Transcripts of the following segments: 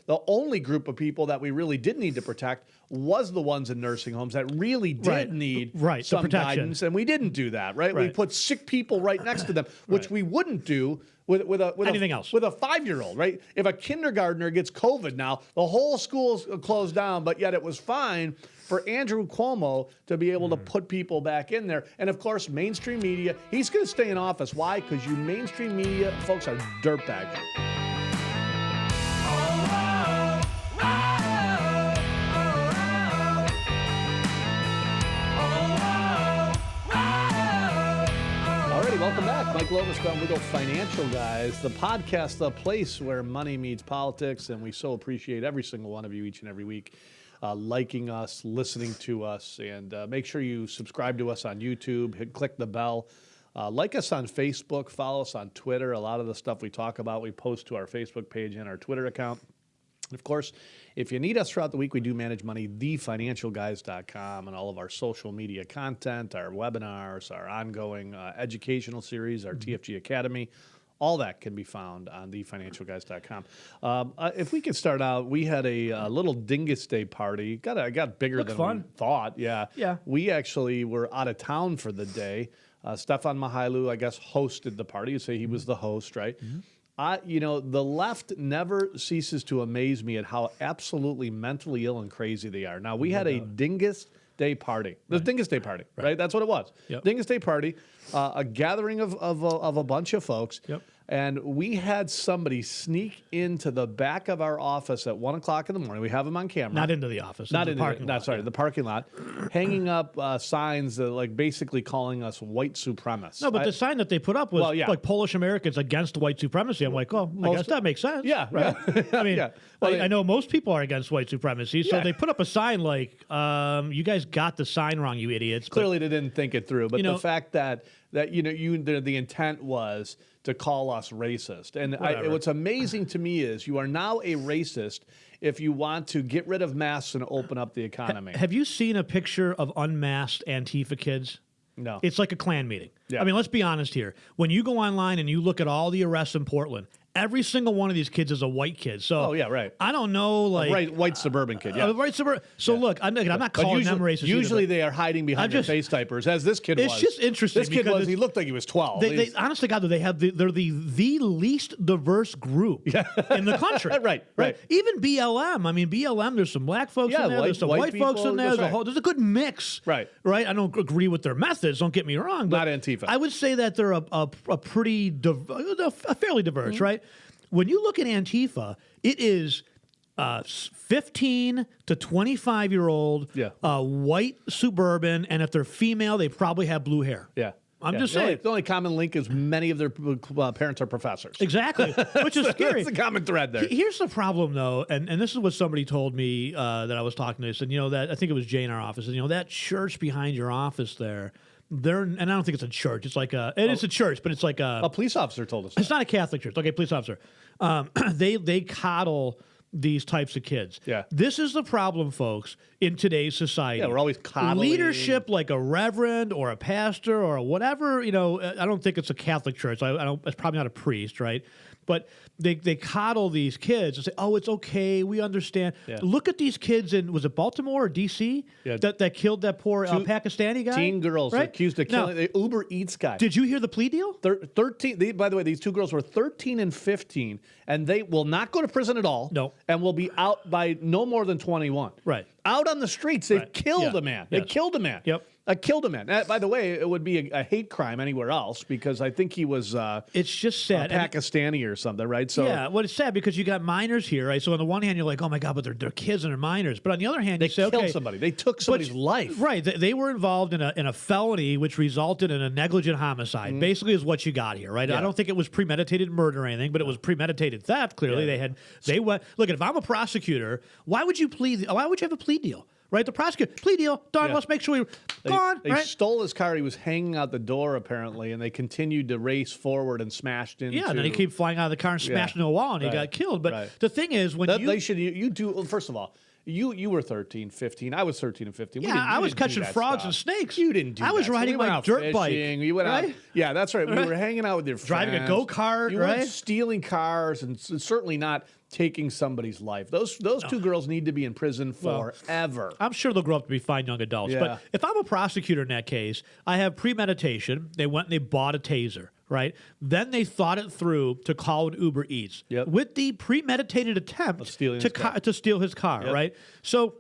the only group of people that we really did need to protect was the ones in nursing homes that really did need some guidance, and we didn't do that, right? We put sick people right next to them, which we wouldn't do with anything else. With a 5-year-old, right? If a kindergartner gets COVID now, the whole school's closed down, but yet it was fine for Andrew Cuomo to be able to put people back in there. And of course, mainstream media, he's going to stay in office. Why? Because you mainstream media folks are dirtbags. Welcome back. Mike Lomas, Crown Legal Financial Guys, the podcast, the place where money meets politics, and we so appreciate every single one of you each and every week liking us, listening to us, and make sure you subscribe to us on YouTube, click the bell. Like us on Facebook, follow us on Twitter. A lot of the stuff we talk about, we post to our Facebook page and our Twitter account. And of course, if you need us throughout the week, we do manage money, thefinancialguys.com, and all of our social media content, our webinars, our ongoing educational series, our TFG Academy. All that can be found on thefinancialguys.com. If we could start out, we had a little Dingus Day party. Got bigger than we thought. Yeah. We actually were out of town for the day. Stefan Mihailu, I guess, hosted the party. You say he was the host, right? The left never ceases to amaze me at how absolutely mentally ill and crazy they are. Now, we had a Dingus Day party. The Dingus Day party, right? That's what it was. Dingus Day party, a gathering of a bunch of folks. And we had somebody sneak into the back of our office at 1 o'clock in the morning. We have them on camera. Not into the office. Not in the parking lot. The parking lot, hanging up signs that, like, basically calling us white supremacists. No, but the sign that they put up was like Polish Americans against white supremacy. I'm like, I guess that makes sense. Right? I mean, I know most people are against white supremacy, so they put up a sign like, you guys got the sign wrong, you idiots. Clearly they didn't think it through. But the fact that the intent was to call us racist. And what's amazing to me is you are now a racist if you want to get rid of masks and open up the economy. Have you seen a picture of unmasked Antifa kids? No. It's like a Klan meeting. I mean, let's be honest here. When you go online and you look at all the arrests in Portland, every single one of these kids is a white kid. So I don't know, like white suburban kid. White suburban. So look, I'm not calling them racist. Usually they are hiding behind their face diapers, as this kid was. It's just interesting. This kid he looked like he was 12. They honestly, God, they're the least diverse group in the country. Right. Even BLM. I mean, BLM. There's some black folks in there. There's some white folks in there. There's a good mix. Right. I don't agree with their methods. Don't get me wrong. But not Antifa. I would say that they're a fairly diverse, right? When you look at Antifa, it is 15 to 25-year-old white suburban, and if they're female, they probably have blue hair. I'm just saying. The only common link is many of their parents are professors. Exactly, which is scary. That's the common thread there. Here's the problem, though, and this is what somebody told me that I was talking to. They said, that I think it was Jay in our office, and that church behind your office there, and I don't think it's a church. It's like it's a church, but it's like a police officer told us. It's not a Catholic church. Okay, police officer. They coddle these types of kids. This is the problem, folks, in today's society. We're always coddling. Leadership like a reverend or a pastor or whatever, I don't think it's a Catholic church. It's probably not a priest, right? But they coddle these kids and say, oh, it's okay, we understand. Look at these kids in, was it Baltimore or D.C. that killed that poor Pakistani guy? Teen girls accused of killing the Uber Eats guy. Did you hear the plea deal? 13. By the way, these two girls were 13 and 15, and they will not go to prison at all. No. And will be out by no more than 21. Right. Out on the streets. They've killed a man. They killed a man. Killed a man. By the way, it would be a hate crime anywhere else because I think he was it's just sad. Pakistani or something, right? So well, it's sad because you got minors here, right? So on the one hand, you're like, oh my God, but they're kids and they're minors. But on the other hand, they you say, killed somebody. They took somebody's life. Right. They were involved in a felony which resulted in a negligent homicide. Basically is what you got here, right? I don't think it was premeditated murder or anything, but it was premeditated theft. Clearly they went, look, if I'm a prosecutor, why would you have a plea deal? Right, the prosecutor, plea deal, done, let's make sure They stole his car. He was hanging out the door, apparently, and they continued to race forward and smashed into... and then he kept flying out of the car and smashed into a wall, and he got killed. But the thing is, when first of all, you were 13, 15. I was 13 and 15. I was catching frogs and snakes. You didn't do that. I was riding my dirt bike. You went out. Yeah, that's right. We were hanging out with your friends. Driving a go-kart, You weren't stealing cars and certainly not taking somebody's life. Those two girls need to be in prison forever. I'm sure they'll grow up to be fine young adults. Yeah. But if I'm a prosecutor in that case, I have premeditation. They went and they bought a taser, right? Then they thought it through to call an Uber Eats with the premeditated attempt to steal his car, right? So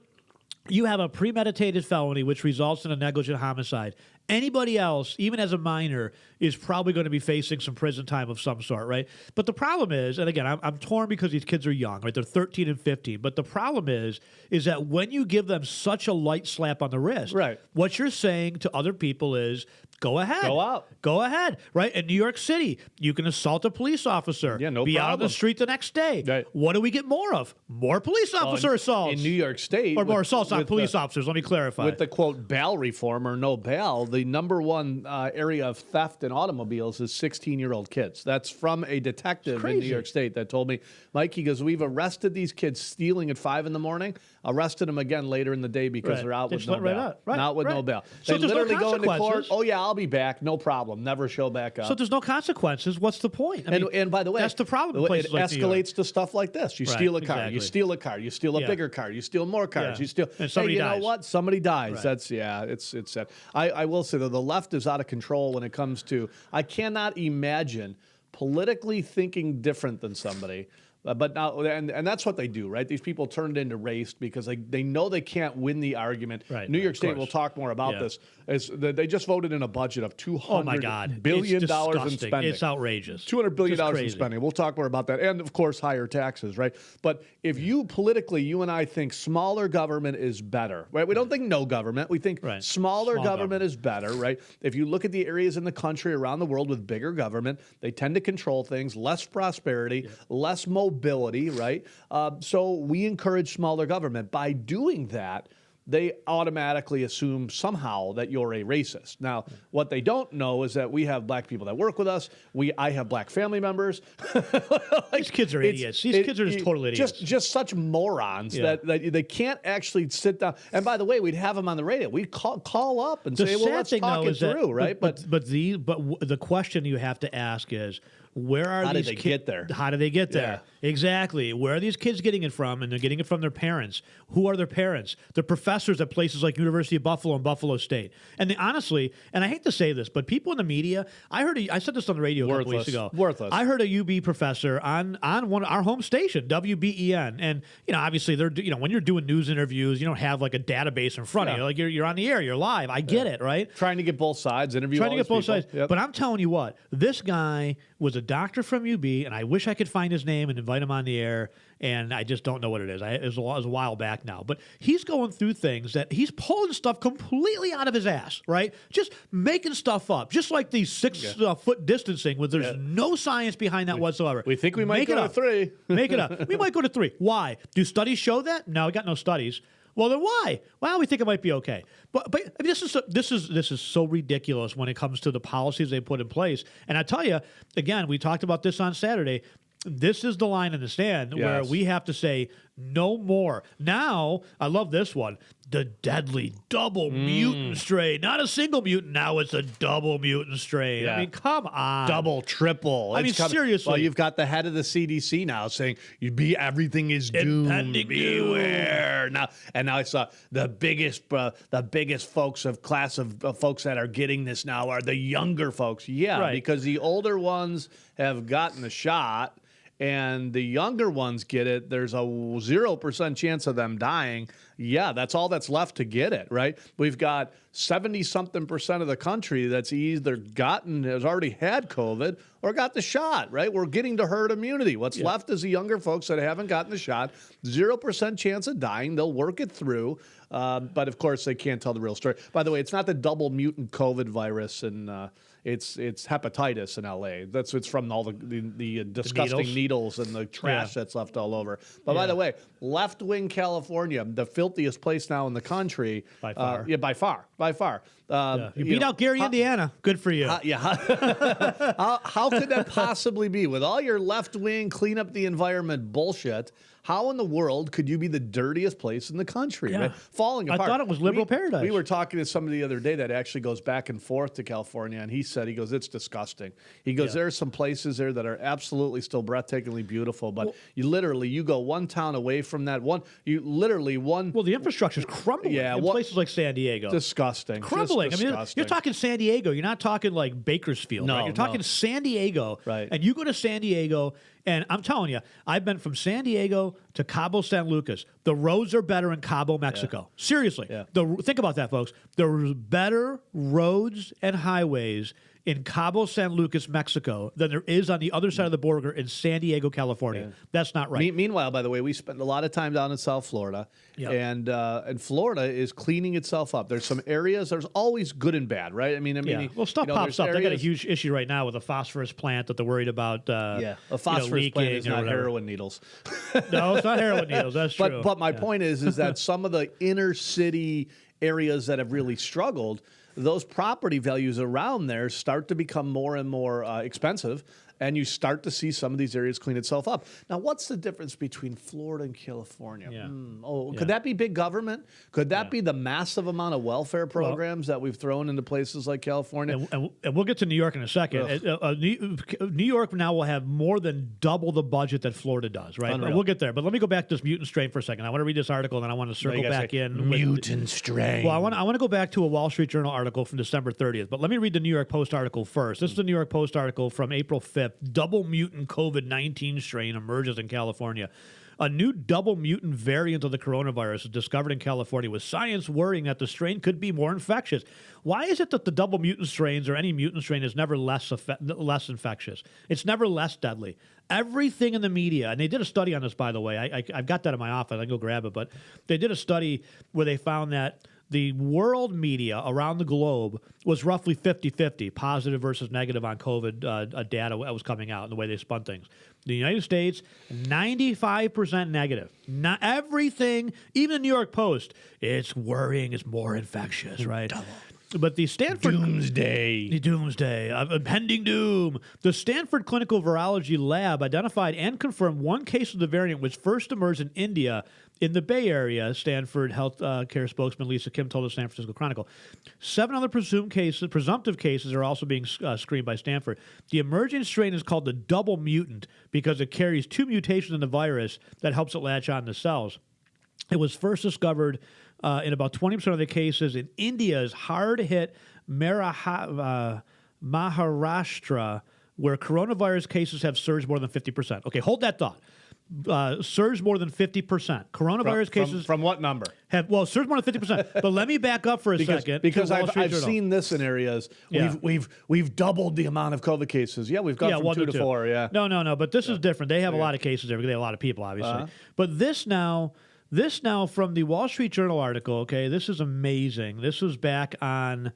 you have a premeditated felony, which results in a negligent homicide. Anybody else, even as a minor, is probably going to be facing some prison time of some sort, right? But the problem is, and again, I'm torn because these kids are young, right? They're 13 and 15. But the problem is that when you give them such a light slap on the wrist, right, what you're saying to other people is, go ahead. Go out. Go ahead, right? In New York City, you can assault a police officer. Yeah, no be problem. out on the street the next day. Right. What do we get more of? More police officer assaults. In New York State. Or more assaults on police officers, let me clarify. With the, quote, bail reform or no bail, the number one area of theft in automobiles is 16-year-old kids. That's from a detective in New York State that told me, Mike, he goes, we've arrested these kids stealing at 5 in the morning, arrested them again later in the day because they're out with no bail. Not with no bail. So they literally go into court, oh yeah, I'll be back, no problem, never show back up. So there's no consequences. What's the point? I mean, and by the way, that's the problem. It escalates to stuff like this. You steal a car, you steal a car, you steal a bigger car, you steal more cars, you steal. And somebody dies. You know what? Somebody dies. That's it's sad. I will say though, the left is out of control when it comes to. I cannot imagine politically thinking different than somebody. But now, and that's what they do, right? These people turned into race because they know they can't win the argument. Right, New York State will talk more about this. They just voted in a budget of $200 billion in spending. It's outrageous. $200 billion in spending. We'll talk more about that. And, of course, higher taxes, right? But if you politically, you and I think smaller government is better, right? We don't think no government. We think smaller government is better, right? If you look at the areas in the country around the world with bigger government, they tend to control things, less prosperity, less mobility, right? So we encourage smaller government. By doing that, they automatically assume somehow that you're a racist. Now, what they don't know is that we have black people that work with us. I have black family members. These kids are idiots. These kids are just total idiots. Just such morons that they can't actually sit down. And by the way, we'd have them on the radio. We'd call up and say, well, let's talk it through, right? But the question you have to ask is, where are how these did they get there? How did they get there? Yeah. Exactly. Where are these kids getting it from? And they're getting it from their parents. Who are their parents? They're professors at places like University of Buffalo and Buffalo State. And honestly, and I hate to say this, but people in the media, I said this on the radio a couple weeks ago. Worthless. I heard a UB professor on our home station, WBEN, and obviously they're when you're doing news interviews, you don't have like a database in front of you. Like you're on the air, you're live. I get it, right? Trying to get both sides, interview all these people. Sides. Yep. But I'm telling you what, this guy was a doctor from UB, and I wish I could find his name and invite him on the air, and I just don't know what it is. It was a while back now. But he's going through things that he's pulling stuff completely out of his ass, right? Just making stuff up, just like these 6 foot distancing where there's no science behind that whatsoever. We think we might go to 3. Make it up. We might go to 3. Why? Do studies show that? No, we got no studies. Well, then why? Well, we think it might be okay. But I mean, this is so ridiculous when it comes to the policies they put in place. And I tell you, again, we talked about this on Saturday. This is the line in the stand where we have to say no more. Now, I love this one. The deadly double mutant strain. Not a single mutant. Now it's a double mutant strain. Yeah. I mean, come on. Double, triple. I mean, seriously. Well, you've got the head of the CDC now saying everything is doomed. Beware. Now I saw the biggest folks of folks that are getting this now are the younger folks. Yeah, because the older ones have gotten the shot. And the younger ones get it, there's a 0% chance of them dying. Yeah, that's all that's left to get it, right? We've got 70-something% of the country that's either has already had COVID or got the shot, right? We're getting to herd immunity. What's left is the younger folks that haven't gotten the shot. 0% chance of dying. They'll work it through. But, of course, they can't tell the real story. By the way, it's not the double mutant COVID virus, and it's hepatitis in L.A. It's from all the disgusting needles and the trash that's left all over. But, by the way, left-wing California, the filthiest place now in the country. By far. By far. You beat out Gary, Indiana. Good for you. How could that possibly be? With all your left-wing clean up the environment bullshit, How in the world could you be the dirtiest place in the country? Yeah. Right? Falling apart. I thought it was liberal paradise. We were talking to somebody the other day that actually goes back and forth to California, and he goes, it's disgusting. He goes, there are some places there that are absolutely still breathtakingly beautiful, but you go one town away from that one. Well, the infrastructure's crumbling in places like San Diego. Disgusting. Crumbling. Just disgusting. I mean, you're talking San Diego. You're not talking like Bakersfield. No, right? You're talking San Diego. Right. And you go to San Diego, and I'm telling you, I've been from San Diego to Cabo San Lucas. The roads are better in Cabo, Mexico. Yeah. Seriously. Yeah. Think about that, folks. There's better roads and highways in Cabo San Lucas, Mexico, than there is on the other side of the border in San Diego, California. Yeah. That's not right. Meanwhile, by the way, we spend a lot of time down in South Florida, and Florida is cleaning itself up. There's some areas. There's always good and bad, right? Well, stuff pops up. They got a huge issue right now with a phosphorus plant that they're worried about. A phosphorus plant is not heroin needles. No, it's not heroin needles. That's true. But my point is that some of the inner city areas that have really struggled, those property values around there start to become more and more expensive, and you start to see some of these areas clean itself up. Now, what's the difference between Florida and California? Yeah. Could that be big government? Could that be the massive amount of welfare programs that we've thrown into places like California? And we'll get to New York in a second. New York now will have more than double the budget that Florida does, right? We'll get there. But let me go back to this mutant strain for a second. I want to read this article, and then I want to circle back in. Mutant strain. Well, I want to go back to a Wall Street Journal article from December 30th. But let me read the New York Post article first. This is the New York Post article from April 5th. Double mutant COVID-19 strain emerges in California. A new double mutant variant of the coronavirus is discovered in California, with science worrying that the strain could be more infectious. Why is it that the double mutant strains or any mutant strain is never less infectious? It's never less deadly. Everything in the media, and they did a study on this, by the way. I've got that in my office. I can go grab it. But they did a study where they found that the world media around the globe was roughly 50-50, positive versus negative on COVID data that was coming out and the way they spun things. The United States, 95% negative. Not everything, even the New York Post, it's worrying it's more infectious, right? But the Stanford Doomsday, impending doom. The Stanford Clinical Virology Lab identified and confirmed one case of the variant, which first emerged in India in the Bay Area. Stanford Health Care spokesman Lisa Kim told the San Francisco Chronicle. 7 other presumptive cases are also being screened by Stanford. The emerging strain is called the double mutant because it carries 2 mutations in the virus that helps it latch on to cells. It was first discovered in about 20% of the cases in India's hard-hit Maharashtra, where coronavirus cases have surged more than 50%. Okay, hold that thought. Surged more than 50%. Coronavirus cases from what number? Surged more than 50%. But let me back up for a second. Because I've seen this in areas. Yeah. We've doubled the amount of COVID cases. Yeah, we've gone from 2 to 4. Yeah. No. But this is different. They have a lot of cases there because they have a lot of people, obviously. But this now from the Wall Street Journal article, okay, this is amazing. This was back on,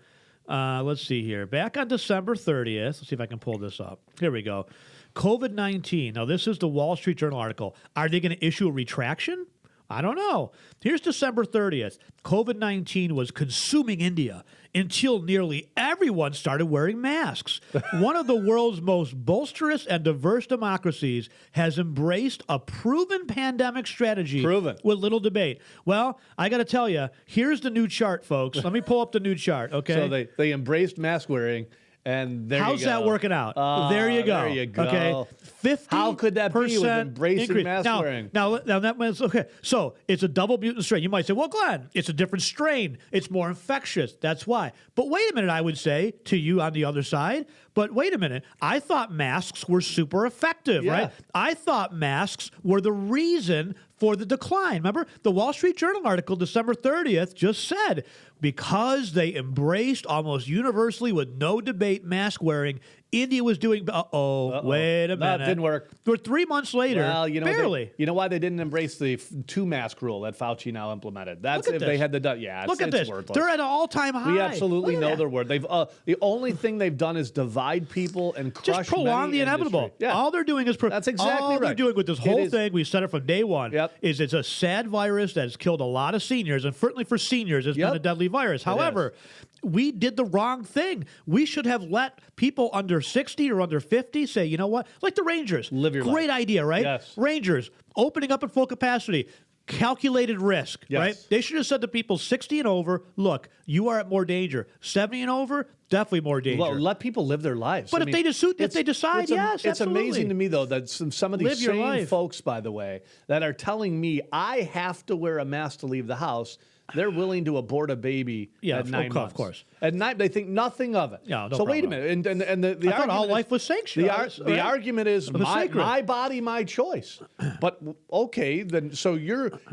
let's see here, back on December 30th. Let's see if I can pull this up. Here we go. COVID-19. Now, this is the Wall Street Journal article. Are they going to issue a retraction? I don't know. Here's December 30th. COVID-19 was consuming India until nearly everyone started wearing masks. One of the world's most boisterous and diverse democracies has embraced a proven pandemic strategy with little debate. Well, I got to tell you, here's the new chart, folks. Let me pull up the new chart, okay? So they embraced mask wearing. And there How's you go. that working out? There you go. There you go. Okay, 50%. How could that be with embracing increase. mask wearing? Now that means okay. So it's a double mutant strain. You might say, well, Glenn, it's a different strain. It's more infectious. That's why. But wait a minute, I would say to you on the other side. But wait a minute. I thought masks were super effective, right? I thought masks were the reason for the decline. Remember, the Wall Street Journal article, December 30th, just said, because they embraced almost universally with no debate mask wearing, India was doing, wait a minute. No, it didn't work. We're 3 months later, well, you know, barely. You know why they didn't embrace the 2-mask rule that Fauci now implemented? That's if they had the, Look at this. Worthless. They're at an all-time high. We absolutely know their word. They've the only thing they've done is divide people and crush just prolong the inevitable. Industry. Yeah. All they're doing is that's exactly all they're doing with this whole thing. We said it from day one. Is it's a sad virus that has killed a lot of seniors, and certainly for seniors, it's been a deadly virus. However, we did the wrong thing. We should have let people under 60 or under 50 say, you know what? Like the Rangers. Live your life. Great idea, right? Yes. Rangers, opening up at full capacity. Calculated risk, Yes. right? They should have said to people 60 and over, look, you are at more danger. 70 and over, definitely more danger. Well, let people live their lives. But I if mean, they decide, it's yes, it's absolutely. amazing to me though that some of these Live your same life. folks, by the way, that are telling me I have to wear a mask to leave the house. They're willing to abort a baby at 9 months. Of course. At 9, they think nothing of it. Yeah, no so wait a problem. minute, and the I thought argument all is- life was sanctioned. The argument is my sacred. body, my choice. But okay, then so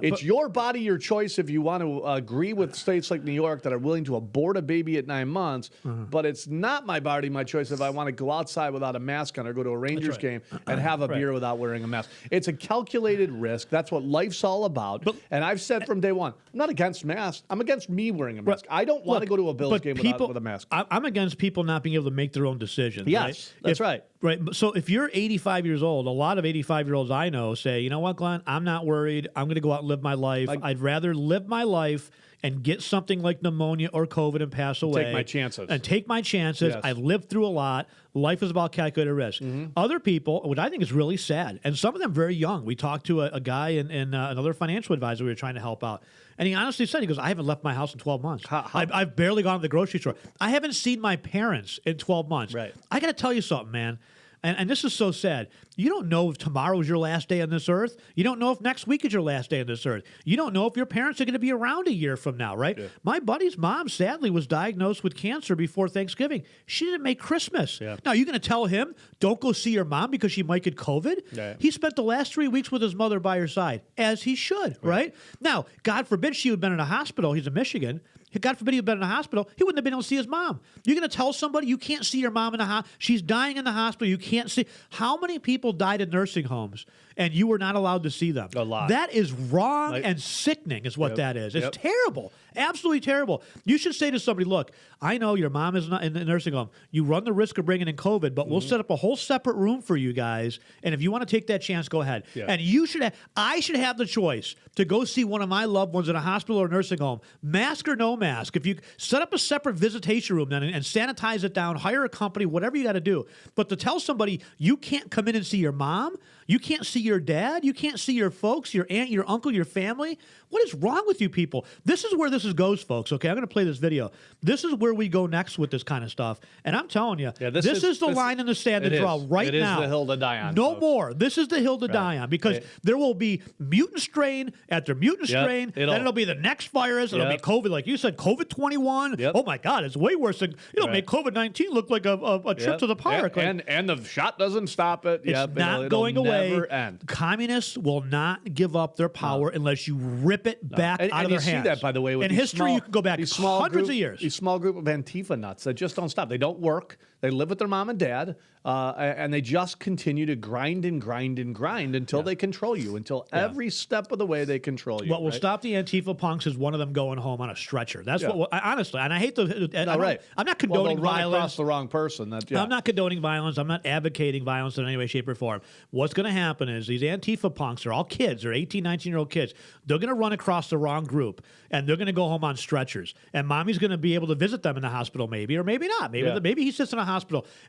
it's your body, your choice. If you want to agree with states like New York that are willing to abort a baby at 9 months, but it's not my body, my choice. If I want to go outside without a mask on or go to a Rangers game and have a beer without wearing a mask, it's a calculated risk. That's what life's all about. And I've said from day one, I'm not against masks. I'm against me wearing a mask. I don't want to go to a Bills game with a mask. I'm against people not being able to make their own decisions. Yes, right? that's right. Right. So if you're 85 years old, a lot of 85-year-olds I know say, you know what, Glenn, I'm not worried. I'm going to go out and live my life. I'd rather live my life and get something like pneumonia or COVID and pass away. Take my chances. And take my chances. Yes. I've lived through a lot. Life is about calculated risk. Other people, which I think is really sad, and some of them very young. We talked to a guy and another financial advisor we were trying to help out. And he honestly said, he goes, I haven't left my house in 12 months. I've barely gone to the grocery store. I haven't seen my parents in 12 months. Right. I got to tell you something, man. And this is so sad. You don't know if tomorrow is your last day on this earth. You don't know if next week is your last day on this earth. You don't know if your parents are going to be around a year from now, right? Yeah. My buddy's mom, sadly, was diagnosed with cancer before Thanksgiving. She didn't make Christmas. Yeah. Now, you're going to tell him, don't go see your mom because she might get COVID? Yeah. He spent the last 3 weeks with his mother by her side, as he should, right? Now, God forbid she had been in a hospital. He's in Michigan. God forbid he had been in a hospital. He wouldn't have been able to see his mom. You're going to tell somebody you can't see your mom in the hospital. She's dying in the hospital. You can't see. How many people died in nursing homes and you were not allowed to see them? A lot. That is wrong and sickening is what that is. It's terrible. Absolutely terrible. You should say to somebody, look, I know your mom is not in the nursing home. You run the risk of bringing in COVID, but we'll set up a whole separate room for you guys. And if you want to take that chance, go ahead. Yeah. And I should have the choice to go see one of my loved ones in a hospital or nursing home, mask or no mask. If you set up a separate visitation room then and sanitize it down, hire a company, whatever you got to do. But to tell somebody you can't come in and see your mom, you can't see your dad, you can't see your folks, your aunt, your uncle, your family. What is wrong with you people? This is where this goes, folks. Okay, I'm going to play this video. This is where we go next with this kind of stuff. And I'm telling you, this is the line in the sand to draw right now. It is the hill to die on. No folks. more. This is the hill to die on because there will be mutant strain after mutant strain. Then it'll be the next virus. It'll be COVID, like you said, COVID-21. Oh my God, it's way worse than make COVID-19 look like a trip to the park. And the shot doesn't stop it. It's not going away. Communists will not give up their power unless you rip it back out of their hands. And you see that, by the way, with in history, you can go back hundreds of years. These small group of Antifa nuts that just don't stop. They don't work. They live with their mom and dad, and they just continue to grind and grind and grind until they control you, until every step of the way they control you. What will stop the Antifa punks is one of them going home on a stretcher. That's what, honestly, and I hate the. I'm not condoning run violence. Across the wrong person. I'm not condoning violence. I'm not advocating violence in any way, shape, or form. What's going to happen is these Antifa punks are all kids. They're 18, 19-year-old kids. They're going to run across the wrong group, and they're going to go home on stretchers. And mommy's going to be able to visit them in the hospital, maybe, or maybe not. Maybe he sits in a hospital.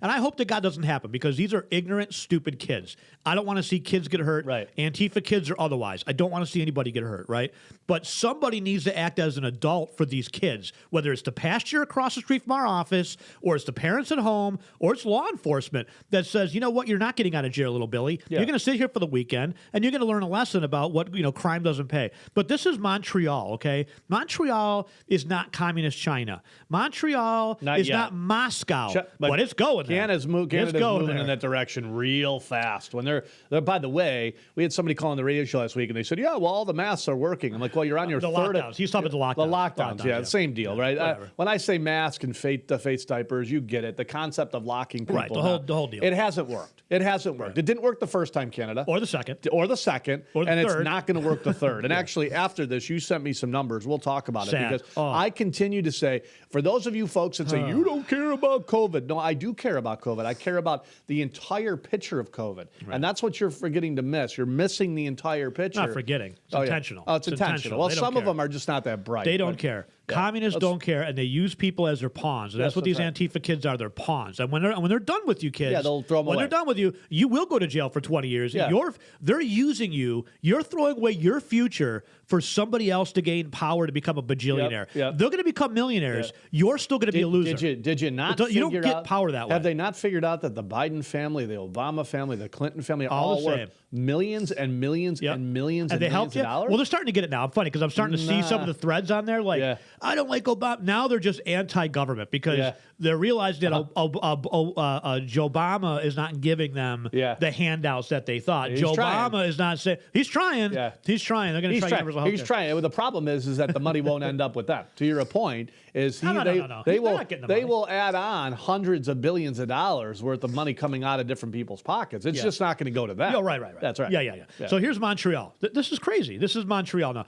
And I hope that God doesn't happen because these are ignorant, stupid kids. I don't want to see kids get hurt. Right. Antifa kids or otherwise. I don't want to see anybody get hurt, right? But somebody needs to act as an adult for these kids, whether it's the pasture across the street from our office, or it's the parents at home, or it's law enforcement that says, you know what, you're not getting out of jail, little Billy. Yeah. You're going to sit here for the weekend, and you're going to learn a lesson about what, crime doesn't pay. But this is Montreal, okay? Montreal is not communist China. Montreal is not Moscow. But it's going there. Canada's moving in that direction real fast. When they're, by the way, we had somebody calling the radio show last week, and they said, yeah, well, all the masks are working. I'm like, well, you're on your third. Lockdowns. He's talking about the lockdowns. The lockdowns, same deal, right? When I say mask and face diapers, you get it. The concept of locking people. Right, the whole deal. It hasn't worked. It hasn't worked. Right. It didn't work the first time, Canada. Or the second. Or the second. Or the and third. It's not going to work the third. And actually, after this, you sent me some numbers. We'll talk about it. Because I continue to say, for those of you folks that say, you don't care about COVID. No, I do care about COVID. I care about the entire picture of COVID. Right. And that's what you're forgetting to miss. You're missing the entire picture. Not forgetting. It's intentional. Oh, it's intentional. Well, some of them are just not that bright. They don't care. Communists don't care, and they use people as their pawns. And that's what these Antifa kids are. They're pawns. And when they're done with you kids, they'll throw them away. When they're done with you, you will go to jail for 20 years. Yeah. They're using you. You're throwing away your future for somebody else to gain power to become a bajillionaire. Yep. They're going to become millionaires. You're still going to be a loser. Did you not? You don't get power that way. Have they not figured out that the Biden family, the Obama family, the Clinton family, all the same, worth millions and millions and millions and millions helped of dollars? Well, they're starting to get it now. I'm funny because I'm starting to see some of the threads on there. Like, I don't like Obama. Now they're just anti-government because they're realizing that Joe Obama is not giving them the handouts that they thought. Joe Obama is not saying he's trying. Yeah. He's trying. They're going to try. He's trying. Well, the problem is that the money won't end up with them. To your point, is they will add on hundreds of billions of dollars worth of money coming out of different people's pockets. It's just not going to go to them. Yeah, right. That's right. Yeah. So here's Montreal. This is crazy. This is Montreal now.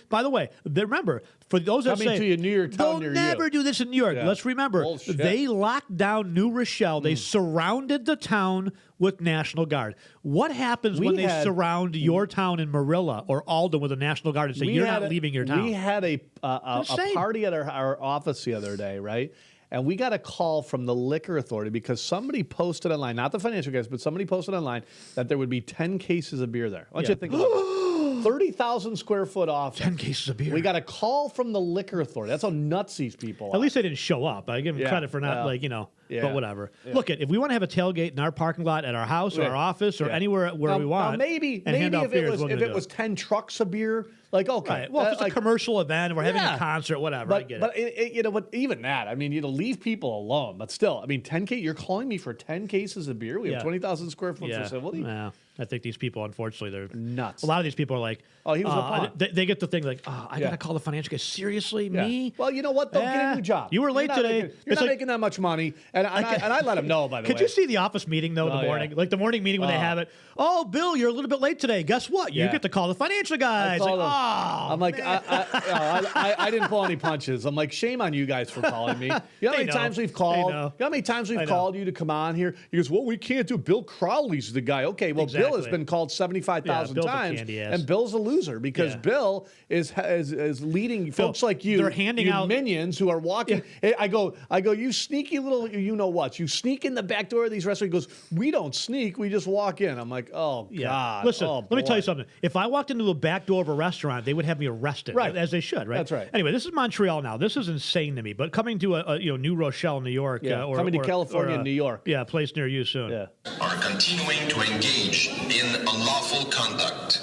By the way, remember, for those that say, to your New York town they'll never do this in New York. Let's remember, they locked down New Rochelle. They surrounded the town with National Guard. What happens when they surround your town in Marilla or Alden with a National Guard and say, you're not leaving your town? We had a party at our office the other day, right? And we got a call from the liquor authority because somebody posted online, not the financial guys, but somebody posted online that there would be 10 cases of beer there. Why don't you think about it? 30,000 square foot office. 10 cases of beer. We got a call from the liquor authority. That's how nuts these people are. At least they didn't show up. I give them credit for not, but whatever. Look, if we want to have a tailgate in our parking lot at our house or our office or anywhere where we want, maybe if it was 10 trucks of beer, like, okay. Right. Well, if it's a commercial event, we're having a concert, whatever, I get it. But even that, I mean, leave people alone. But still, I mean, 10 you're calling me for 10 cases of beer? We have 20,000 square foot facility? Yeah. I think these people, unfortunately, they're nuts. A lot of these people are like, oh, he was a pawn. They get the thing like, I got to call the financial guy. Seriously, me? Well, you know what? They'll get a new job. You were late today. You're not making that much money. And I let them know, by the way. Could you see the office meeting, though, in the morning? Like the morning meeting when they have it. Oh, Bill, you're a little bit late today. Guess what? You get to call the financial guys. I'm like, I didn't pull any punches. I'm like, shame on you guys for calling me. You know how many times we've called? You know how many times we've called you to come on here? He goes, well, we can't do. Bill Crowley's the guy. Okay, well, Bill has been called 75,000 times, and Bill's a loser because Bill is leading folks like you. They're handing out minions who are walking. I go, you sneaky little, you know what? You sneak in the back door of these restaurants. He goes, we don't sneak, we just walk in. I'm like, oh God. Listen, let me tell you something. If I walked into the back door of a restaurant, they would have me arrested, as they should, right? That's right. Anyway, this is Montreal now. This is insane to me. But coming to a New Rochelle, New York, coming to California, New York, a place near you soon. Are continuing to engage in unlawful conduct,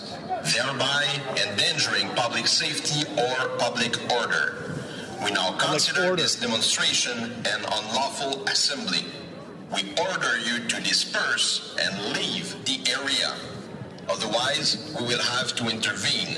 thereby endangering public safety or public order. We now consider this demonstration an unlawful assembly. We order you to disperse and leave the area. Otherwise, we will have to intervene.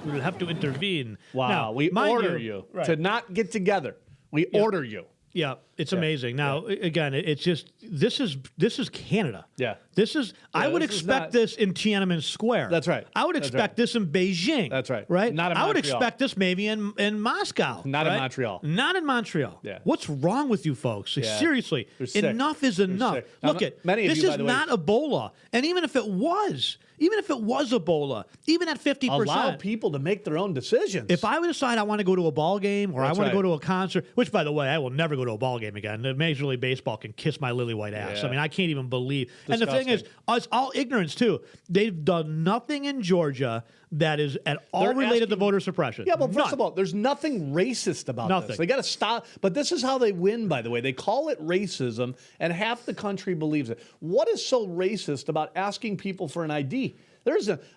We will have to intervene. Wow. Now, we order you to not get together. We order you. Yeah, it's amazing. Now, again, it's just this is Canada. Yeah, this is. I would expect this in Tiananmen Square. That's right. I would expect this in Beijing. That's right. Right. Not in Montreal. I would expect this maybe in Moscow. Not in Montreal. Not in Montreal. Yeah. What's wrong with you folks? Seriously, enough is enough. Look, this is not Ebola, and even if it was Ebola, even at 50%, allow people to make their own decisions. If I would decide I want to go to a ball game or I want to go to a concert, which, by the way, I will never go to a ball game again. The Major League Baseball can kiss my lily white ass. I mean, I can't even believe. Disgusting. And the thing is, it's all ignorance, too. They've done nothing in Georgia that is at all related to voter suppression. Yeah, but first of all, there's nothing racist about this. They got to stop. But this is how they win, by the way. They call it racism, and half the country believes it. What is so racist about asking people for an ID?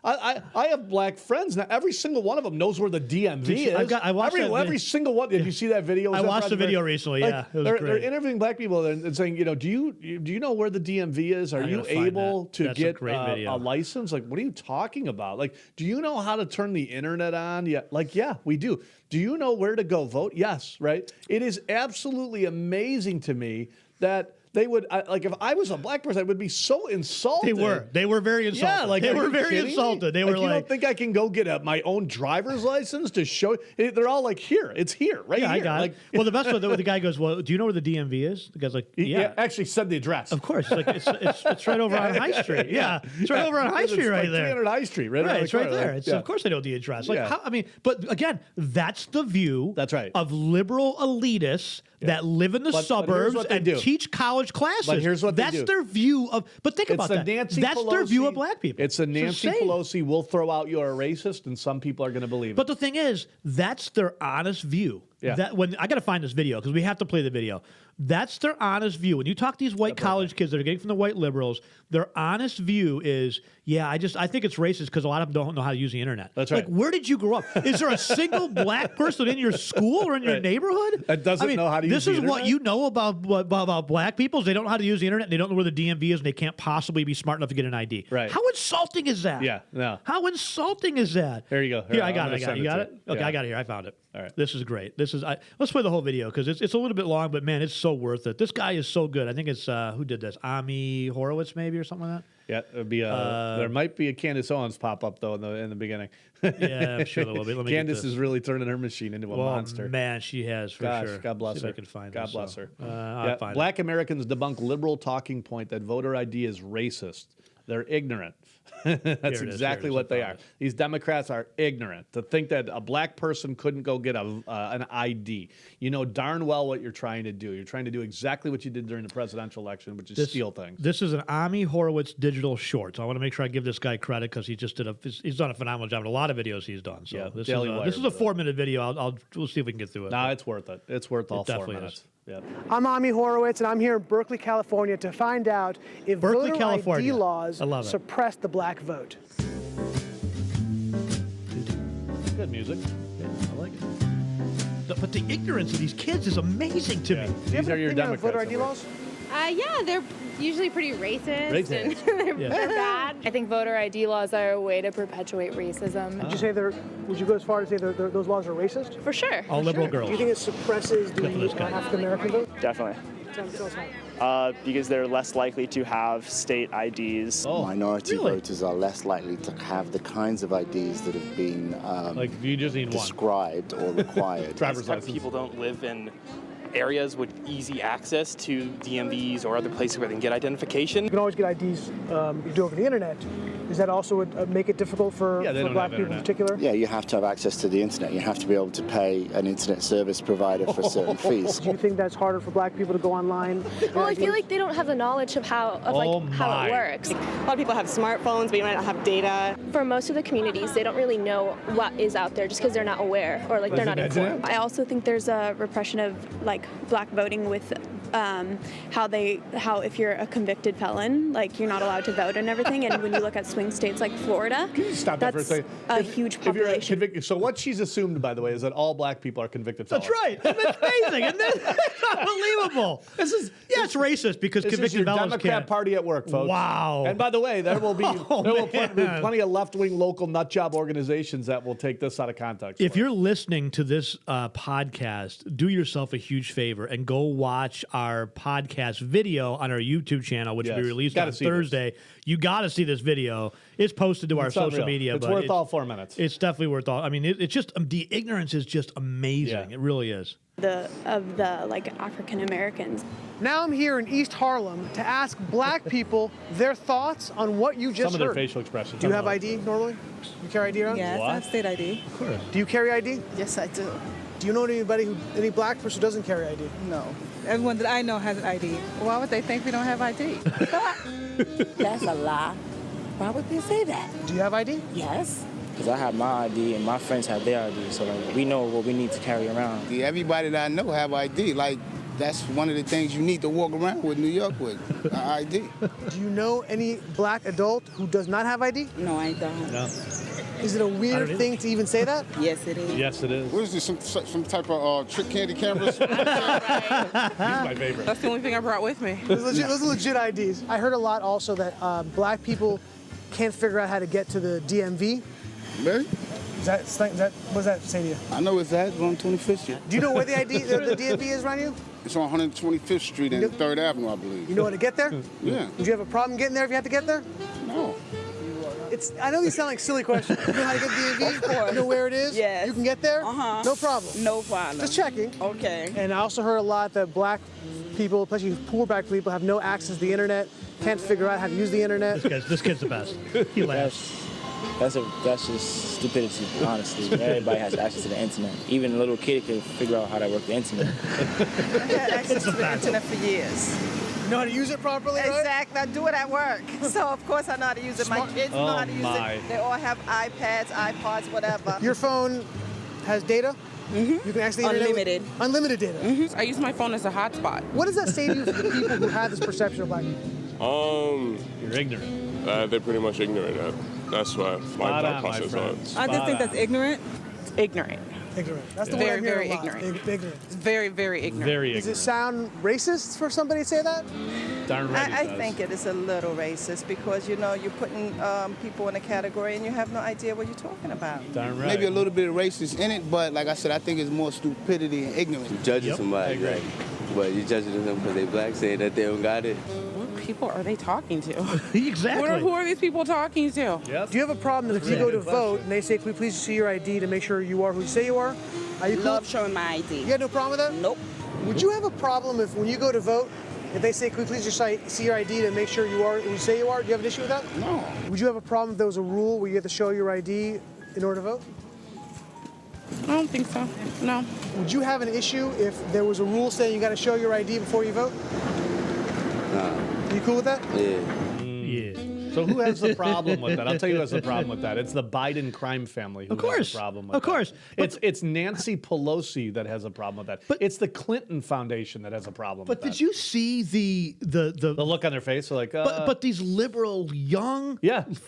I have black friends now. Every single one of them knows where the DMV is. I watched every single one. Did you see that video? I watched the video recently. It was they're great. interviewing black people and saying, do you know where the DMV is? Are you able to get a license? Like, what are you talking about? Like, do you know how to turn the internet on? Yeah, we do. Do you know where to go vote? Yes, right. It is absolutely amazing to me that they would like if I was a black person, I would be so insulted. They were very insulted. Yeah, like they are were you very kidding me? insulted. They were you like, don't think I can go get my own driver's license to show? They're all like, here, it's here, right yeah, here. I got like, it. Well, the best one, the guy goes, well, do you know where the DMV is? The guy's like, yeah. Actually said the address. Of course. Like, it's right over on High Street. Yeah. It's right over on High Street right there. 300 High Street, right? Right, around it's the right corner. there. It's, Of course I know the address. Like, how, I mean, but again, that's the view That's right. of liberal elitists that live in the But here's suburbs what they and do. teach college classes. But here's what they That's do. their view of, but think about that. Nancy That's Pelosi, their view of black people. It's a Nancy insane. Pelosi will throw out you're a racist, and some people are going to believe But it. the thing is, that's their honest view. Yeah. That when I got to find this video because we have to play the video. That's their honest view. When you talk to these white college kids that are getting from the white liberals, their honest view is, yeah, I think it's racist because a lot of them don't know how to use the internet. That's right. Like, where did you grow up? Is there a single black person in your school or in your Right. neighborhood That doesn't know how to use this the is what internet? you know about black people is they don't know how to use the internet. And they don't know where the DMV is, and they can't possibly be smart enough to get an ID. Right. How insulting is that? Yeah, no. How insulting is that? There you go. Here, I I'm got gonna it. send You it got to it? you. Okay, Yeah. I got it here. I found it. All right. This is great. Let's play the whole video because it's a little bit long, but man, it's so worth it. This guy is so good. I think it's who did this? Ami Horowitz, maybe, or something like that. Yeah, it'd be there might be a Candace Owens pop up though in the beginning. Yeah, I'm sure there will be. Let me Candace get this. is really turning her machine into a monster. Man, she has for Gosh, sure. God bless See her. if I can find God this, bless so. her. I'll find Black Americans debunk liberal talking point that voter ID is racist. They're ignorant. That's Here it is, exactly here it is, what I they found are. it. These Democrats are ignorant to think that a black person couldn't go get an ID. You know darn well what you're trying to do. You're trying to do exactly what you did during the presidential election, which is steal things. This is an Ami Horowitz digital short. So I want to make sure I give this guy credit because he's done a phenomenal job in a lot of videos he's done. So Yeah, this Daily Wire is a did it. 4-minute video. We'll see if we can get through it. No, it's worth it. It's worth all 4 definitely minutes. is. Yep. I'm Ami Horowitz, and I'm here in Berkeley, California to find out if Berkeley, voter California. ID laws I love it. suppress the black vote. Good music. Yeah, I like it. But the ignorance of these kids is amazing to me. Do you These have are an your opinion on Democrats. voter that ID work. laws? Yeah, they're usually pretty racist. And Yeah. they're bad. I think voter ID laws are a way to perpetuate racism. Would you say would you go as far to say those laws are racist? For sure. All liberal girls. Do you think it suppresses the this guy. African American vote? Definitely. Tell us how. Because they're less likely to have state IDs. Oh, Minority really? voters are less likely to have the kinds of IDs that have been like you just need one. described or required. Driver's These type of license. people don't live in areas with easy access to DMVs or other places where they can get identification. You can always get IDs you do over the internet. Does that also make it difficult for Yeah, they don't black have people in internet. particular? Yeah, you have to have access to the internet. You have to be able to pay an internet service provider for certain fees. Do you think that's harder for black people to go online? Well, I feel like they don't have the knowledge of how my. it works. A lot of people have smartphones, but you might not have data. For most of the communities, they don't really know what is out there just because they're not aware or like they're not informed. I also think there's a repression of like black voting with how if you're a convicted felon, like you're not allowed to vote and everything. And when you look at swing states like Florida, Can you stop that for a that's second? a huge If you're population. convicted, so what she's assumed, by the way, is that all black people are convicted felons. That's right. That's amazing. Isn't it? It's unbelievable. It's racist because This is convicted your felons Democrat can't. Party at work, folks. Wow. And by the way, there will be man. plenty of left-wing local nutjob organizations that will take this out of context. If for you're listening to this podcast, do yourself a huge favor and go watch our podcast video on our YouTube channel, which will Yes. be released Gotta on see this. Thursday. You got to see this video. It's posted to our It's social unreal. media. It's but worth all 4 minutes. It's definitely worth all. I mean, it's just the ignorance is just amazing. Yeah. It really is. of the like African Americans. Now I'm here in East Harlem to ask black people their thoughts on what you just Some of their heard. facial expressions. Do you have ID normally? You carry ID around? Yes, What? I have state ID. Do you carry ID? Yes, I do. Do you know any black person who doesn't carry ID? No. Everyone that I know has an ID. Why would they think we don't have ID? That's a lie. Why would they say that? Do you have ID? Yes. Because I have my ID and my friends have their ID, so like we know what we need to carry around. Everybody that I know have ID. Like that's one of the things you need to walk around with New York with, an ID. Do you know any black adult who does not have ID? No, I don't. No. Is it a weird thing to even say that? Yes, it is. Yes, it is. What is this? Some type of trick candy cameras? He's my favorite. That's the only thing I brought with me. Those are legit IDs. I heard a lot also that black people can't figure out how to get to the DMV. Really? What does that say to you? I know it's at on 25th Street. Do you know where the DMV is around you? It's on 125th Street and 3rd Avenue, I believe. You know how to get there? Yeah. Would you have a problem getting there if you had to get there? No. I know these sound like silly questions. You know how to get to DMV? Of course. You know where it is? Yes. You can get there? Uh-huh. No problem. No problem. Just checking. Okay. And I also heard a lot that black people, especially poor black people, have no access to the internet, can't figure out how to use the internet. This kid's the best. He laughs. That's just stupidity, honestly. Everybody has access to the internet. Even a little kid can figure out how to work the internet. I've had access to the internet for years. You know how to use it properly, right? Exactly. I do it at work. So, of course, I know how to use it. My kids know how to use it. They all have iPads, iPods, whatever. Your phone has data? Mm-hmm. You can access the Unlimited. Internet? Unlimited data? Mm-hmm. I use my phone as a hotspot. What does that say to you for the people who have this perception of black people? You're ignorant. They're pretty much ignorant. That's why my thought process on. I just think that's ignorant. Ignorant. Ignorant. That's the Very, word I'm very hearing a lot. ignorant. Ignorant. Very, very ignorant. Very ignorant. Does it sound racist for somebody to say that? Darn right it I does. think it is a little racist because, you're putting people in a category and you have no idea what you're talking about. Darn right. Maybe a little bit of racist in it, but like I said, I think it's more stupidity and ignorance. You judging somebody, like, but you judging them because they black, saying that they don't got it. What people are they talking to? Exactly. Who are these people talking to? Yep. Do you have a problem that if you go to vote and they say, can we please see your ID to make sure you are who you say you are? Are you cool? Love showing my ID. You got no problem with that? Nope. Would you have a problem if when you go to vote, if they say, can we please just see your ID to make sure you are who you say you are? Do you have an issue with that? No. Would you have a problem if there was a rule where you have to show your ID in order to vote? I don't think so. No. Would you have an issue if there was a rule saying you got to show your ID before you vote? Nah. Are you cool with that? Yeah. Yeah. So who has the problem with that? I'll tell you who has the problem with that. It's the Biden crime family who has the problem with that. Of course. It's Nancy Pelosi that has a problem with that. But it's the Clinton Foundation that has a problem with that. But did you see the look on their face? They're like, but these liberal young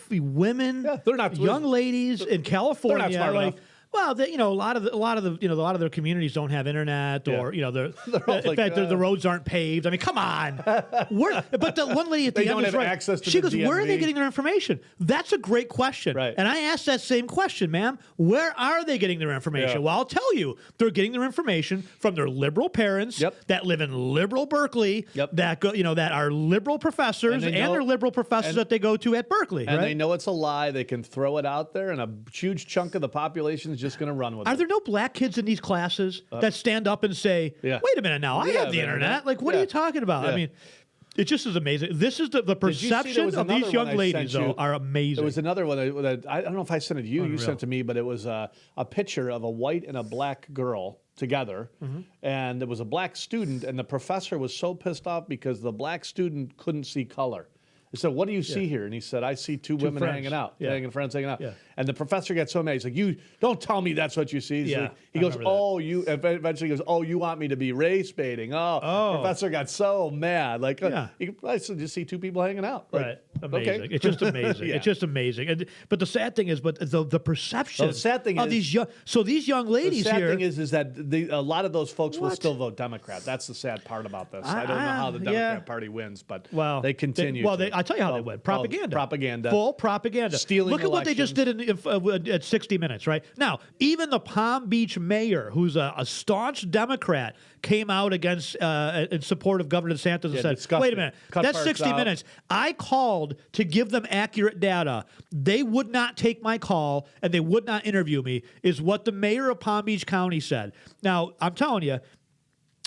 women, they're not young ladies in California, They're not smart enough. Well, a lot of their communities don't have internet, or in fact, the roads aren't paved. I mean, come on. But the one lady at the They end don't is have right. access to She the goes, "Where are they DMV?" getting their information?" That's a great question, Right. and I asked that same question, ma'am. Where are they getting their information? Yeah. Well, I'll tell you, they're getting their information from their liberal parents that live in liberal Berkeley, that go, that are liberal professors, and their liberal professors that they go to at Berkeley, And right? they know it's a lie. They can throw it out there, and a huge chunk of the population is just going to run with it. Are there no black kids in these classes that stand up and say, wait a minute now, I have the internet? Like, what are you talking about? I mean, it just is amazing. This is the perception of these young ladies, though, are amazing. There was another one that I don't know if I sent it to you. You sent it to me, but it was a picture of a white and a black girl together. And there was a black student, and the professor was so pissed off because the black student couldn't see color. He said, what do you see here? And he said, I see two women friends. hanging out, friends hanging out. Yeah. And the professor gets so mad. He's like, you don't tell me that's what you see. He's like, he goes, eventually he goes, you want me to be race baiting. Professor got so mad. Like, I just see two people hanging out. Like, Right. Amazing. Okay. It's just amazing. It's just amazing. But the sad thing is, the perception of these young, so these young ladies the sad here. thing is that a lot of those folks will still vote Democrat. That's the sad part about this. I don't know how the Democrat Party wins, but they continue. I'll tell you how they win. Propaganda. Propaganda. Full propaganda. Stealing Look at what they just did at 60 Minutes, right? Now, even the Palm Beach mayor, who's a staunch Democrat, came out against in support of Governor DeSantis and said, disgusting. wait a minute, Cut that's parts 60 out. Minutes. I called to give them accurate data. They would not take my call, and they would not interview me, is what the mayor of Palm Beach County said. Now, I'm telling you,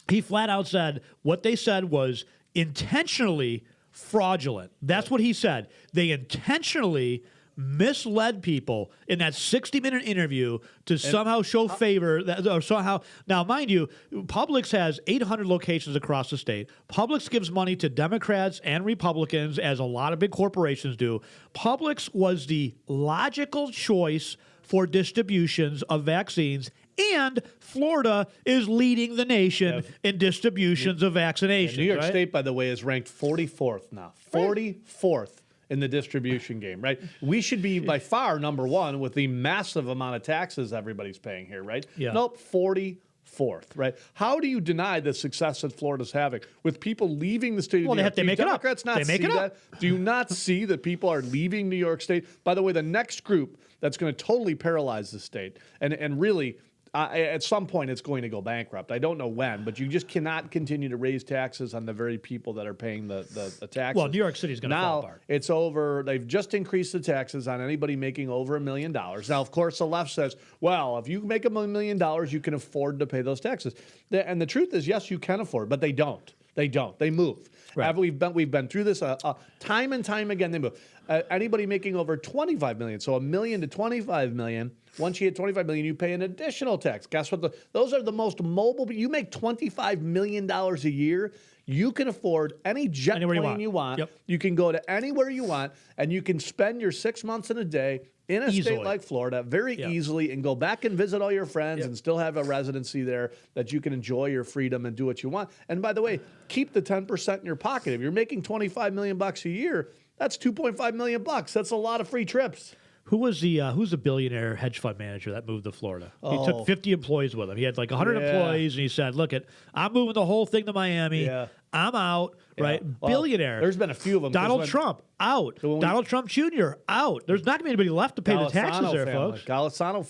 he flat out said what they said was intentionally fraudulent. That's what he said. They intentionally misled people in that 60-minute interview to somehow show favor, or somehow. Now, mind you, Publix has 800 locations across the state. Publix gives money to Democrats and Republicans, as a lot of big corporations do. Publix was the logical choice for distributions of vaccines, and Florida is leading the nation in distributions of vaccinations. New York right? State, by the way, is ranked 44th now. 44th in the distribution game, right? We should be by far number one with the massive amount of taxes everybody's paying here, right? Yeah. Nope, 44th, right? How do you deny the success that Florida's having with people leaving the state of New York? They make it up. Democrats not They make see it that? up. Do you not see that people are leaving New York State? By the way, the next group that's going to totally paralyze the state. And really, at some point, it's going to go bankrupt. I don't know when, but you just cannot continue to raise taxes on the very people that are paying the taxes. Well, New York City is going to fall apart. Now, it's over. They've just increased the taxes on anybody making over $1 million. Now, of course, the left says, well, if you make $1 million, you can afford to pay those taxes. And the truth is, yes, you can afford, but they don't. They don't. They move. Right. We've been through this time and time again. They move. Anybody making over $25 million, so $1 million to $25 million. Once you hit $25 million, you pay an additional tax. Guess what? Those are the most mobile. You make $25 million a year. You can afford any jet plane you want. Yep. You can go to anywhere you want, and you can spend your 6 months in a day in a state like Florida very easily and go back and visit all your friends and still have a residency there that you can enjoy your freedom and do what you want. And by the way, keep the 10% in your pocket. If you're making $25 million a year, that's $2.5 million. That's a lot of free trips. Who's the billionaire hedge fund manager that moved to Florida? He took 50 employees with him. He had like 100 employees, and he said, look, I'm moving the whole thing to Miami. Yeah. I'm out, right? Well, Billionaire. There's been a few of them. Donald Trump, out. Donald Trump Jr., out. There's not going to be anybody left to pay the taxes there, folks. Golisano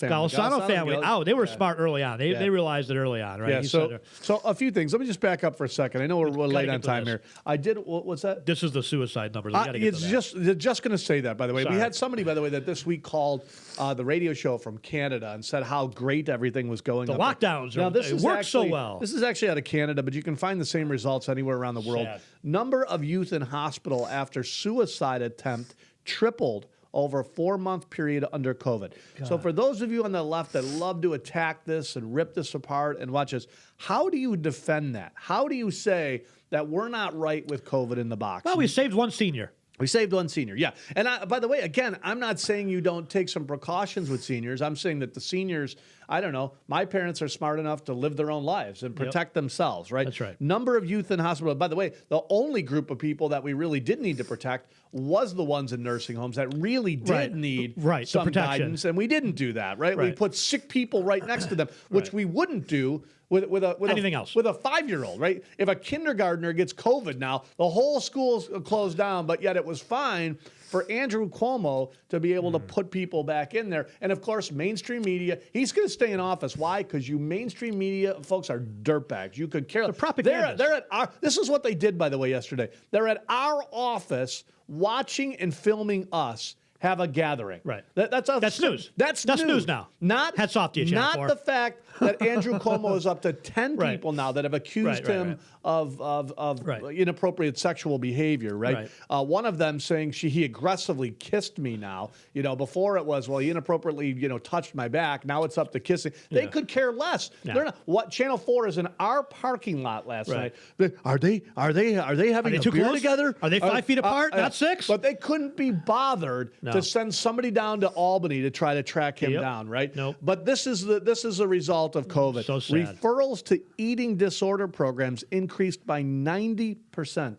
family, out. They were smart early on. They realized it early on, right? Yeah, so a few things. Let me just back up for a second. I know we're late on time here. What's that? This is the suicide numbers. It's just going to say that, by the way. Sorry. We had somebody, by the way, that this week called the radio show from Canada and said how great everything was going. The lockdowns work so well. This is actually out of Canada, but you can find the same results anywhere around the world. Sad. Number of youth in hospital after suicide attempt tripled over a 4-month period under COVID. God. So for those of you on the left that love to attack this and rip this apart and watch this, how do you defend that? How do you say that we're not right with COVID in the box? Well, we saved one senior. We saved one senior, yeah. And by the way, again, I'm not saying you don't take some precautions with seniors. I'm saying that the seniors, I don't know, my parents are smart enough to live their own lives and protect themselves, right? That's right. Number of youth in hospital. By the way, the only group of people that we really did need to protect was the ones in nursing homes that really did need some guidance, and we didn't do that, right? We put sick people right next to them, which we wouldn't do with anything else. With a 5-year-old, right? If a kindergartner gets COVID now, the whole school's closed down, but yet it was fine for Andrew Cuomo to be able to put people back in there. And of course, mainstream media, he's going to stay in office. Why? Because you mainstream media folks are dirtbags. You could care. They're at our, this is what they did, by the way, yesterday. They're at our office watching and filming us have a gathering. Right. That's news. That's news now. Not hats off to you, Channel Not 4. the fact that Andrew Cuomo is up to 10 people now that have accused him of inappropriate sexual behavior. Right. One of them saying he aggressively kissed me now. You know, before it was, well, he inappropriately touched my back. Now it's up to kissing. They could care less. Yeah. They're not. What Channel 4 is in our parking lot last night. Are they having a beer together? Are they 5 feet apart? Not 6? But they couldn't be bothered to send somebody down to Albany to try to track him down, right? Nope. But this is the result of COVID. So sad. Referrals to eating disorder programs increased by 90%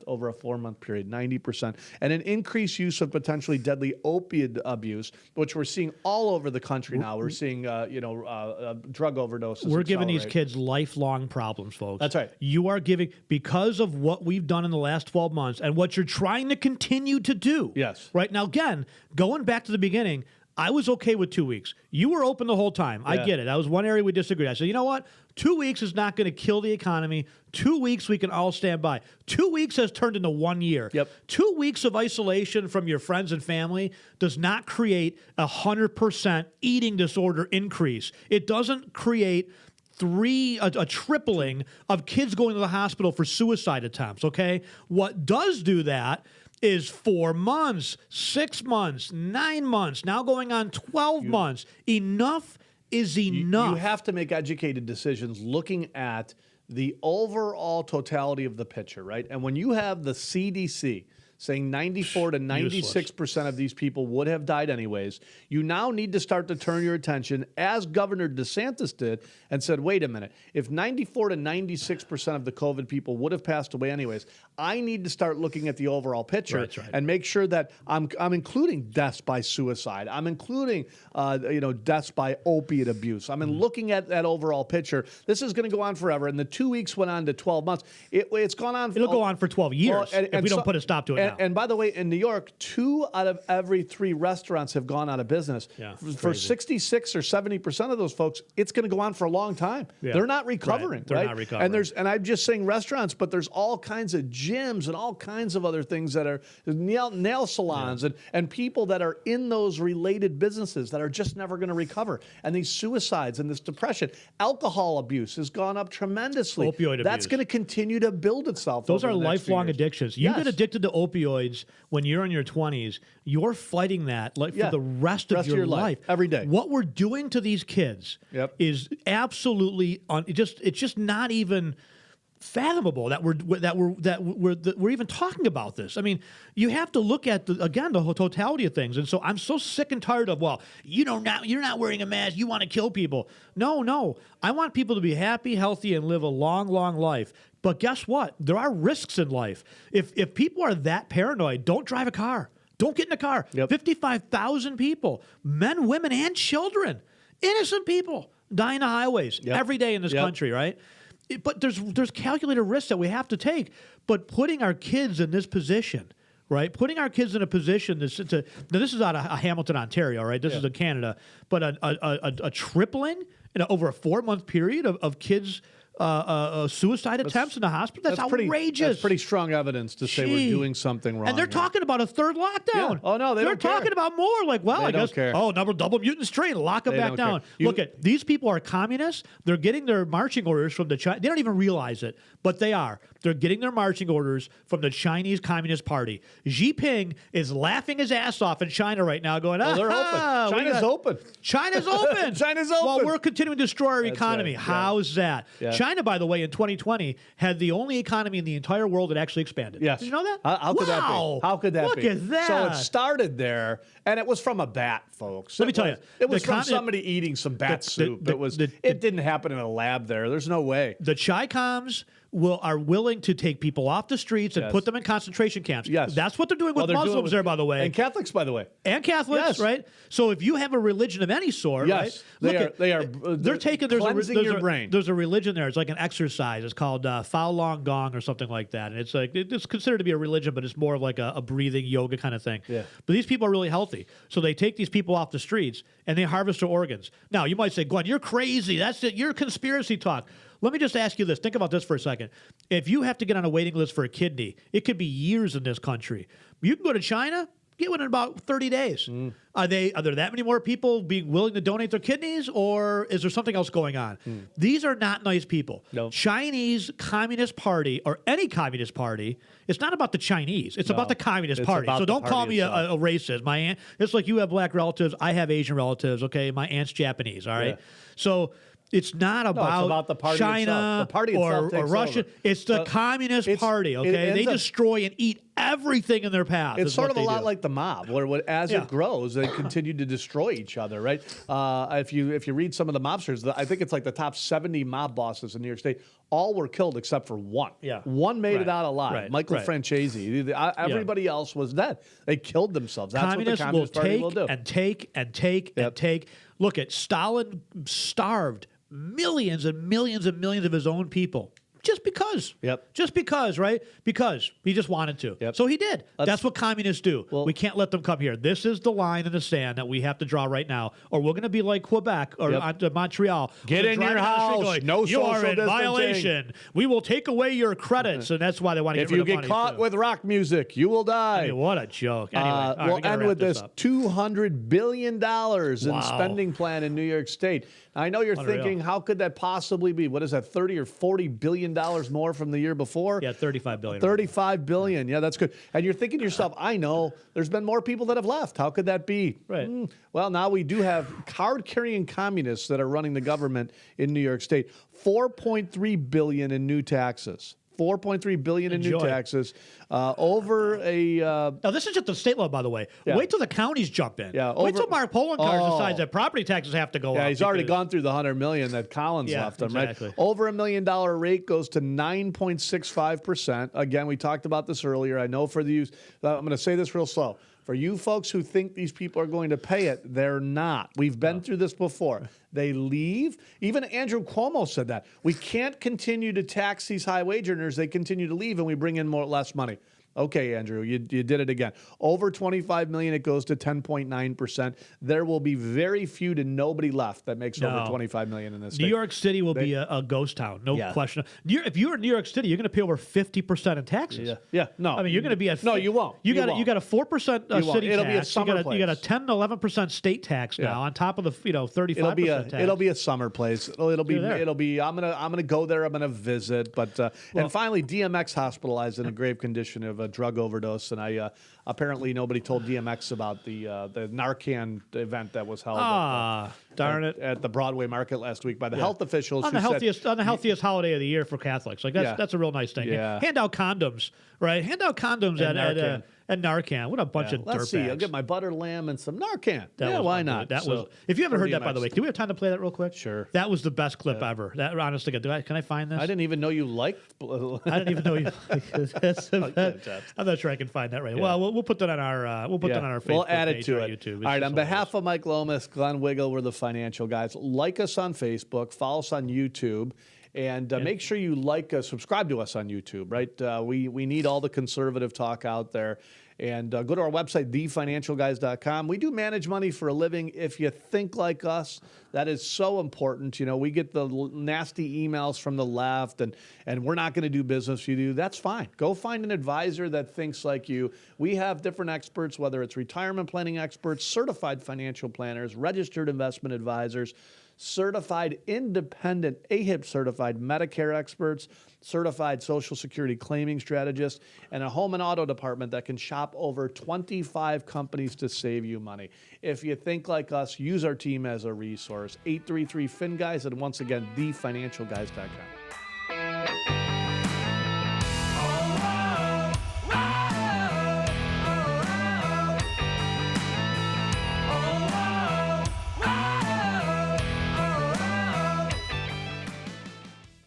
over a 4-month period, 90%. And an increased use of potentially deadly opiate abuse, which we're seeing all over the country now. We're seeing, drug overdoses. We're giving these kids lifelong problems, folks. That's right. You are giving, because of what we've done in the last 12 months and what you're trying to continue to do. Yes. Right now, again, going back to the beginning, I was okay with 2 weeks. You were open the whole time. I get it. That was one area we disagreed. I said, you know what? 2 weeks is not going to kill the economy. 2 weeks we can all stand by. 2 weeks has turned into 1 year. 2 weeks of isolation from your friends and family does not create 100% eating disorder increase. It doesn't create a tripling of kids going to the hospital for suicide attempts, okay? What does do that is 4 months, 6 months, 9 months, now going on 12 months. Enough is enough. You have to make educated decisions looking at the overall totality of the picture, right? And when you have the CDC saying 94 to 96% of these people would have died anyways, you now need to start to turn your attention, as Governor DeSantis did, and said, wait a minute, if 94 to 96% of the COVID people would have passed away anyways, I need to start looking at the overall picture and make sure that I'm including deaths by suicide. I'm including deaths by opiate abuse. I'm looking at that overall picture. This is going to go on forever, and the 2 weeks went on to 12 months. It's gone on. It'll go on for 12 years if we don't put a stop to it now. now. And by the way, in New York, 2 out of every 3 restaurants have gone out of business. Yeah, for 66 or 70% of those folks, it's going to go on for a long time. Yeah. They're not recovering. Right. They're not recovering. And I'm just saying restaurants, but there's all kinds of gyms and all kinds of other things that are nail salons and people that are in those related businesses that are just never going to recover. And these suicides and this depression, alcohol abuse has gone up tremendously. Opioid That's abuse. going to continue to build itself. Those over are the next few lifelong years. addictions. You Yes. get addicted to opioids when you're in your 20s. You're fighting that for the rest of your life. Every day. What we're doing to these kids is absolutely it's just not even fathomable that we're even talking about this. I mean, you have to look at the totality of things. And so I'm so sick and tired of, well, you're not wearing a mask, you want to kill people. No. I want people to be happy, healthy, and live a long, long life. But guess what? There are risks in life. If people are that paranoid, don't drive a car. Don't get in a car. 55,000 people, men, women, and children, innocent people, dying on highways every day in this country, right? But there's calculated risks that we have to take. But putting our kids in this position, right? Putting our kids in a position now this is out of Hamilton, Ontario, right? This is in Canada, but a tripling over a 4-month period of kids. Suicide attempts in the hospital. That's outrageous. That's pretty strong evidence to say we're doing something wrong. And they're talking about a third lockdown. Yeah. Oh, no, they're don't care. talking about more. Like, well, They I don't guess, care. double mutant strain, lock them They back don't down. care. Look at these people are communists. They're getting their marching orders from the China. They don't even realize it, but they are. They're getting their marching orders from the Chinese Communist Party. Xi Jinping is laughing his ass off in China right now, going, they're open. China's open. China's open. China's open. While we're continuing to destroy our economy. right. How's that? Yeah. China, by the way, in 2020 had the only economy in the entire world that actually expanded. Yes. Did you know that? How could that be? How could that Look be? at that. So it started there, and it was from a bat, folks. Let me tell you, It was the from somebody eating some bat soup. It didn't happen in a lab there. There's no way. The Chi-Coms are willing to take people off the streets and put them in concentration camps. Yes. That's what they're doing with Muslims there, by the way. And Catholics, by the way. And Catholics, Yes. right? So if you have a religion of any sort, Yes. right? They're taking cleansing your brain. There's a religion there. It's like an exercise. It's called Falun Gong or something like that. And it's like it's considered to be a religion, but it's more of like a breathing yoga kind of thing. Yeah. But these people are really healthy. So they take these people off the streets and they harvest their organs. Now, you might say, Glenn, you're crazy. That's it. You're conspiracy talk. Let me just ask you this. Think about this for a second. If you have to get on a waiting list for a kidney, it could be years in this country. You can go to China, get one in about 30 days. Are there that many more people being willing to donate their kidneys, or is there something else going on? These are not nice people. No. Chinese Communist Party, or any Communist Party, it's not about the Chinese. It's about the Communist It's Party. about So the don't call party me a itself. racist. My aunt, it's like you have black relatives. I have Asian relatives. Okay, my aunt's Japanese. All right, Yeah. so. It's not about the party China itself. The party itself or takes Russia. over. It's the Communist Party, it okay? They ends up- destroy and eat everything in their path. It's is sort what of a they lot do. like the mob, where as Yeah. it grows, they continue to destroy each other, right? If you read some of the mobsters, I think it's like the top 70 mob bosses in New York State, all were killed except for one. Yeah. One made it Right. out alive, Right. Michael Right. Francesi. Everybody else was dead. They killed themselves. That's Communists what the Communist will Party take will do. and take and take and take. Look at Stalin starved millions and millions and millions of his own people. Just because. Yep. Just because, right? Because he just wanted to. Yep. So he did. That's what communists do. We can't let them come here. This is the line in the sand that we have to draw right now, or we're going to be like Quebec or Montreal. Get We're in your driving down the street house. going, No you are social in distancing." violation. We will take away your credits, and that's why they want to If get rid you of get money, caught too. with rock music, you will die. I mean, what a joke. Anyway, all right, we we'll gotta end wrap with this up. $200 billion in Wow. spending plan in New York State. Now, I know you're Unreal. thinking, how could that possibly be? What is that, $30 or $40 billion more from the year before? Yeah, $35 billion. $35 billion. Yeah, that's good. And you're thinking to yourself, I know there's been more people that have left. How could that be? Right. Well, now we do have card-carrying communists that are running the government in New York State. $4.3 billion in new taxes. $4.3 billion in new Enjoy. taxes over a. Now, this is just the state law, by the way. Yeah. Wait till the counties jump in. Yeah, Wait over- till Mark Poloncarz Oh. decides that property taxes have to go up. Yeah, he's already because- gone through the $100 million that Collins Yeah, left him, exactly. right? Over $1 million rate goes to 9.65%. Again, we talked about this earlier. I know for the use, I'm going to say this real slow. For you folks who think these people are going to pay it, they're not. We've been through this before. They leave. Even Andrew Cuomo said that. We can't continue to tax these high wage earners. They continue to leave, and we bring in less money. Okay, Andrew, you did it again. Over 25 million, it goes to 10.9%. There will be very few to nobody left that makes over 25 million in this state. New York City will be a ghost town, no question. If you're in New York City, you're going to pay over 50% in taxes. Yeah. No, I mean, you're going to be at no, you won't. You got a 4% city It'll tax. be a summer you got a place. 10 to 11% state tax now on top of the 35% tax. It'll be a summer place. It'll be. I'm gonna go there. I'm gonna visit. But and finally, DMX hospitalized in a grave condition of a drug overdose, and I apparently nobody told DMX about the Narcan event that was held. Darn it! At the Broadway Market last week by the health officials on the healthiest holiday of the year for Catholics. Like that's a real nice thing. Yeah. Hand out condoms, right? Hand out condoms at Narcan. What a bunch of Let's see. dirtbags. I'll get my butter lamb and some Narcan. Why why not? not? If you haven't heard that, by the way, do we have time to play that real quick? Sure. That was the best clip ever. That honestly, can I find this? I didn't even know you liked. I didn't even know you. I'm not sure I can find that right. Yeah. Well, we'll put that on our put that on our Facebook We'll add it page to or it. YouTube. All right. On behalf of Mike Lomas, Glenn Wiggle, we're the Financial Guys. Like us on Facebook. Follow us on YouTube. And make sure you subscribe to us on YouTube, right? We need all the conservative talk out there. And go to our website, thefinancialguys.com. We do manage money for a living. If you think like us, that is so important. You know, we get the nasty emails from the left, and we're not going to do business with you. That's fine. Go find an advisor that thinks like you. We have different experts, whether it's retirement planning experts, certified financial planners, registered investment advisors, certified independent AHIP certified Medicare experts, certified Social Security claiming strategists, and a home and auto department that can shop over 25 companies to save you money. If you think like us, use our team as a resource. 833-FIN-GUYS, and once again, thefinancialguys.com.